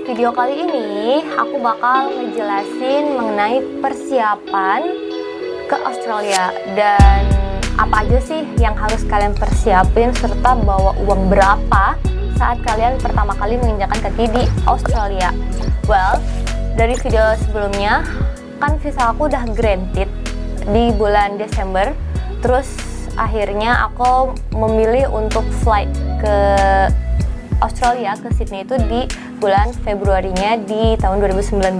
video kali ini aku bakal ngejelasin mengenai persiapan ke Australia dan apa aja sih yang harus kalian persiapin serta bawa uang berapa saat kalian pertama kali menginjakan kaki di Australia. Well, dari video sebelumnya kan visa aku udah granted di bulan Desember, terus akhirnya aku memilih untuk flight ke Australia, ke Sydney itu di bulan Februarinya di tahun 2019.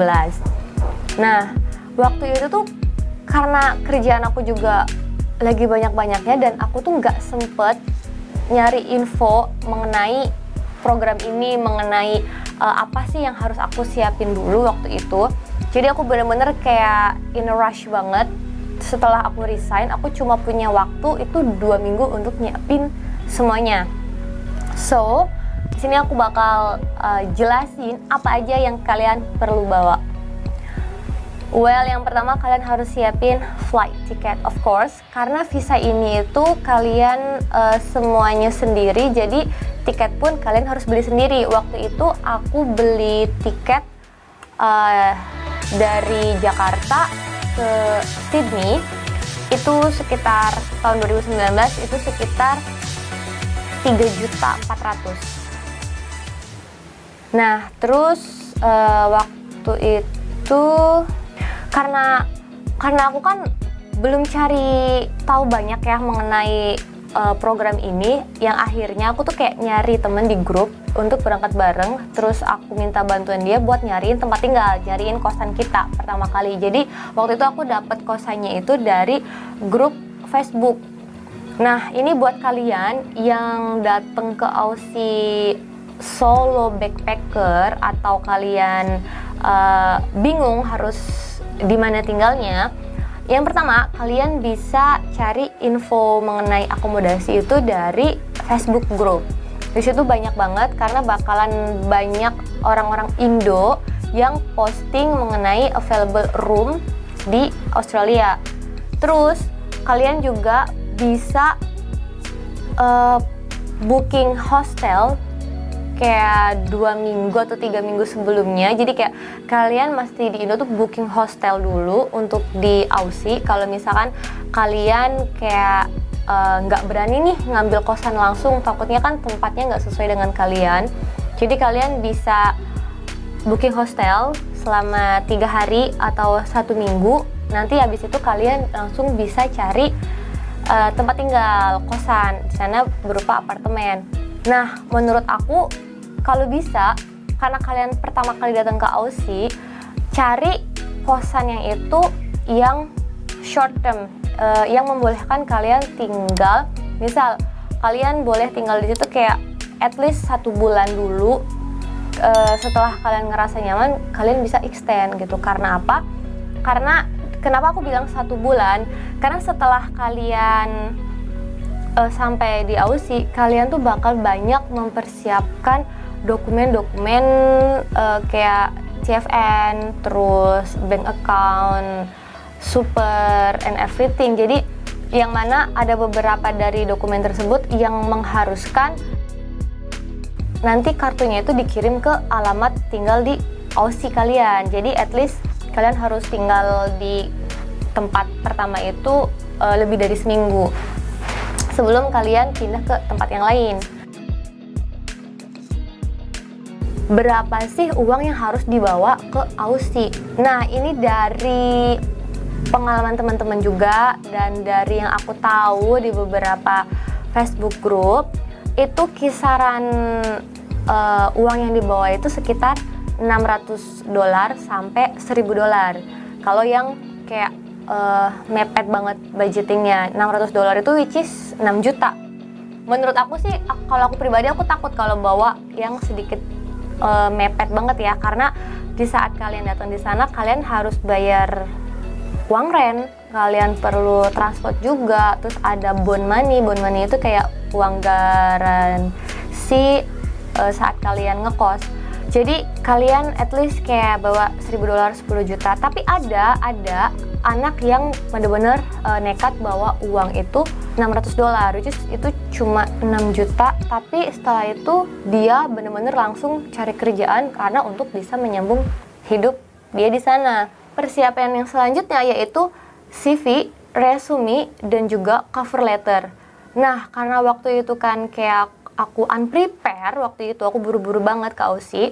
Nah, waktu itu tuh karena kerjaan aku juga lagi banyak-banyaknya dan aku tuh nggak sempet nyari info mengenai program ini, mengenai apa sih yang harus aku siapin dulu waktu itu. Jadi aku bener-bener kayak in a rush banget. Setelah aku resign, aku cuma punya waktu itu 2 minggu untuk nyiapin semuanya. So, di sini aku bakal jelasin apa aja yang kalian perlu bawa. Well, yang pertama kalian harus siapin flight ticket, of course, karena visa ini itu kalian semuanya sendiri, jadi tiket pun kalian harus beli sendiri. Waktu itu aku beli tiket dari Jakarta ke Sydney itu sekitar tahun 2019 itu sekitar 3.400.000. Nah, terus waktu itu karena aku kan belum cari tahu banyak ya mengenai program ini, yang akhirnya aku tuh kayak nyari temen di grup untuk berangkat bareng, terus aku minta bantuan dia buat nyariin tempat tinggal, nyariin kosan kita pertama kali. Jadi waktu itu aku dapat kosannya itu dari grup Facebook. Nah, ini buat kalian yang datang ke Aussie solo backpacker atau kalian bingung harus di mana tinggalnya. Yang pertama, kalian bisa cari info mengenai akomodasi itu dari Facebook group. Di situ banyak banget karena bakalan banyak orang-orang Indo yang posting mengenai available room di Australia. Terus kalian juga bisa booking hostel kayak 2 minggu atau 3 minggu sebelumnya. Jadi kayak kalian mesti di Indo tuh booking hostel dulu untuk di Aussie. Kalau misalkan kalian kayak nggak berani nih ngambil kosan langsung, takutnya kan tempatnya nggak sesuai dengan kalian. Jadi kalian bisa booking hostel selama 3 hari atau 1 minggu. Nanti habis itu kalian langsung bisa cari tempat tinggal, kosan di sana berupa apartemen. Nah, menurut aku kalau bisa, karena kalian pertama kali datang ke Aussie, cari kosan yang itu yang short term, yang membolehkan kalian tinggal. Misal kalian boleh tinggal di situ kayak at least 1 bulan dulu. Setelah kalian ngerasa nyaman, kalian bisa extend gitu. Karena apa? Karena kenapa aku bilang 1 bulan? Karena setelah kalian sampai di Aussie, kalian tuh bakal banyak mempersiapkan dokumen-dokumen kayak CFN, terus bank account, super and everything. Jadi yang mana ada beberapa dari dokumen tersebut yang mengharuskan nanti kartunya itu dikirim ke alamat tinggal di Aussie kalian. Jadi at least kalian harus tinggal di tempat pertama itu lebih dari seminggu sebelum kalian pindah ke tempat yang lain. Berapa sih uang yang harus dibawa ke Aussie? Nah, ini dari pengalaman teman-teman juga dan dari yang aku tahu di beberapa Facebook group, itu kisaran uang yang dibawa itu sekitar $600 sampai $1.000. Kalau yang kayak mepet banget budgetingnya, $600 itu which is 6 juta. Menurut aku sih, kalau aku pribadi aku takut kalau bawa yang sedikit mepet banget ya, karena di saat kalian datang di sana kalian harus bayar uang rent, kalian perlu transport juga, terus ada bond money itu kayak uang garansi saat kalian ngekos. Jadi kalian at least kayak bawa $1.000 10 juta. Tapi ada anak yang bener-bener nekat bawa uang itu $600, which is itu cuma 6 juta. Tapi setelah itu dia bener-bener langsung cari kerjaan karena untuk bisa menyambung hidup dia di sana. Persiapan yang selanjutnya yaitu CV, resume, dan juga cover letter. Nah, karena waktu itu kan kayak aku unprepare, waktu itu aku buru-buru banget ke Aussie.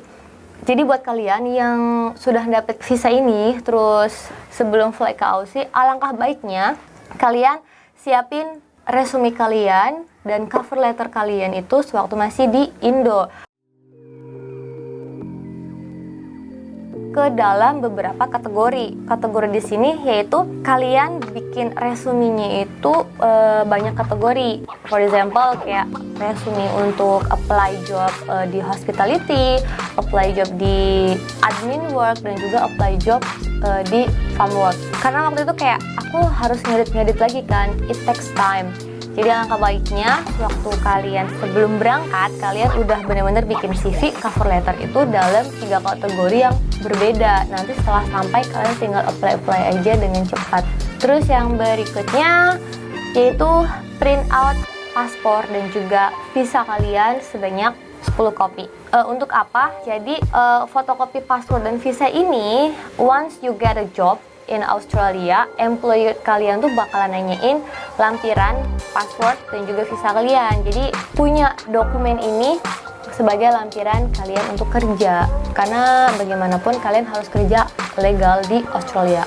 Jadi buat kalian yang sudah dapet visa ini, terus sebelum flight ke Aussie, alangkah baiknya kalian siapin resume kalian dan cover letter kalian itu sewaktu masih di Indo ke dalam beberapa kategori. Kategori di sini yaitu kalian bikin resumenya itu banyak kategori. For example kayak resume untuk apply job di hospitality, apply job di admin work, dan juga apply job di farm work. Karena waktu itu kayak aku harus ngedit lagi kan, it takes time. Jadi alangkah baiknya waktu kalian sebelum berangkat, kalian udah benar-benar bikin CV, cover letter itu dalam 3 kategori yang berbeda. Nanti setelah sampai kalian tinggal apply aja dengan cepat. Terus yang berikutnya yaitu print out paspor dan juga visa kalian sebanyak 10 kopi. Untuk apa? Jadi fotokopi paspor dan visa ini once you get a job in Australia, employer kalian tuh bakalan nanyain lampiran paspor dan juga visa kalian. Jadi punya dokumen ini sebagai lampiran kalian untuk kerja, karena bagaimanapun kalian harus kerja legal di Australia.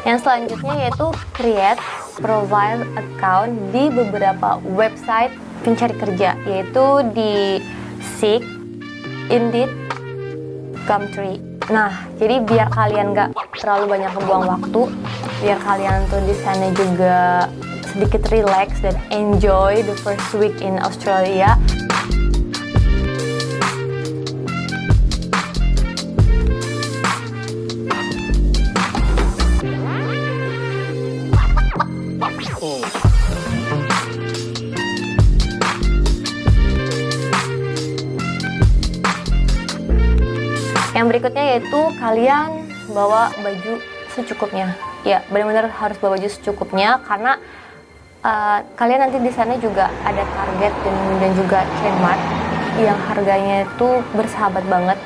Yang selanjutnya yaitu create profile account di beberapa website pencari kerja, yaitu di Seek, Indeed, Gumtree. Nah, jadi biar kalian gak terlalu banyak membuang waktu, biar kalian tuh di sana juga sedikit relax dan enjoy the first week in Australia. Yang berikutnya yaitu kalian bawa baju secukupnya. Ya, benar-benar harus bawa baju secukupnya karena kalian nanti di sana juga ada Target dan juga Kmart yang harganya itu bersahabat banget.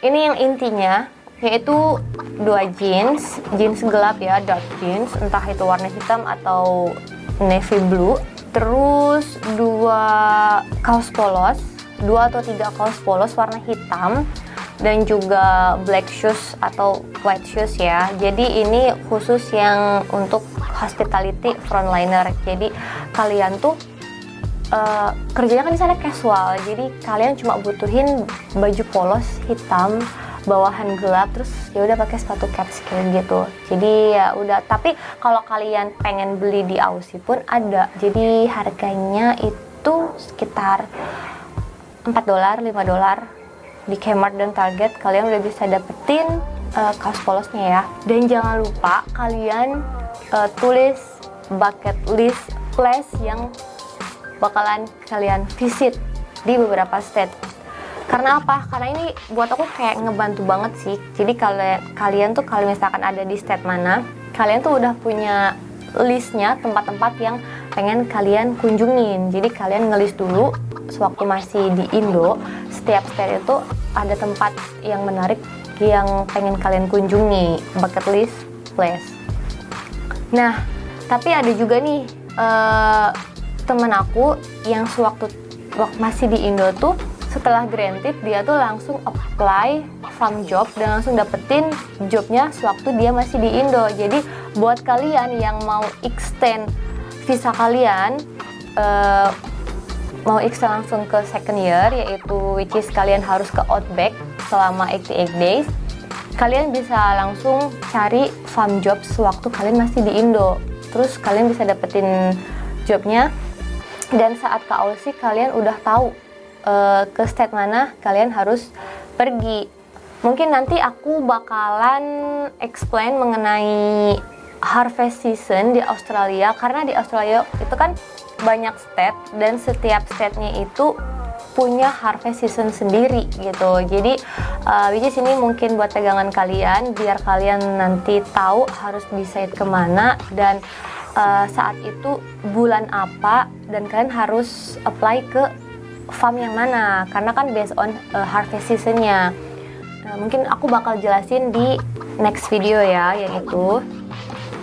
Ini yang intinya yaitu 2 jeans gelap ya, dark jeans, entah itu warna hitam atau navy blue. Terus 2 kaos polos, 2 atau 3 kaos polos warna hitam, dan juga black shoes atau white shoes ya. Jadi ini khusus yang untuk hospitality frontliner. Jadi kalian tuh kerjanya kan di sana casual. Jadi kalian cuma butuhin baju polos hitam, bawahan gelap, terus ya udah pakai sepatu catskill gitu. Jadi ya udah. Tapi kalau kalian pengen beli di Aussie pun ada. Jadi harganya itu sekitar $4, $5 di Kmart dan Target. Kalian udah bisa dapetin kaos polosnya ya. Dan jangan lupa kalian tulis bucket list place yang bakalan kalian visit di beberapa state. Karena apa? Karena ini buat aku kayak ngebantu banget sih. Jadi kalian tuh kalau misalkan ada di state mana, kalian tuh udah punya listnya tempat-tempat yang pengen kalian kunjungin. Jadi kalian ngelis dulu sewaktu masih di Indo, setiap state itu ada tempat yang menarik yang pengen kalian kunjungi, bucket list place. Nah, tapi ada juga nih temen aku yang sewaktu masih di Indo tuh setelah granted dia tuh langsung apply farm job dan langsung dapetin jobnya sewaktu dia masih di Indo. Jadi buat kalian yang mau extend visa kalian, mau extend langsung ke second year, yaitu which is kalian harus ke Outback selama 88 days, kalian bisa langsung cari farm job sewaktu kalian masih di Indo. Terus kalian bisa dapetin jobnya, dan saat ke Aussie kalian udah tahu ke state mana kalian harus pergi. Mungkin nanti aku bakalan explain mengenai harvest season di Australia, karena di Australia itu kan banyak state dan setiap state-nya itu punya harvest season sendiri gitu. Jadi which is ini mungkin buat pegangan kalian biar kalian nanti tahu harus decide kemana dan saat itu bulan apa dan kalian harus apply ke farm yang mana karena kan based on harvest seasonnya. Mungkin aku bakal jelasin di next video ya yang itu.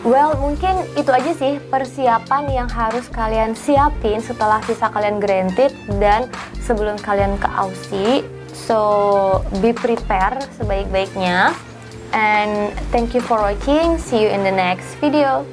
Well, mungkin itu aja sih persiapan yang harus kalian siapin setelah visa kalian granted dan sebelum kalian ke Aussie. So, be prepared sebaik-baiknya. And thank you for watching. See you in the next video.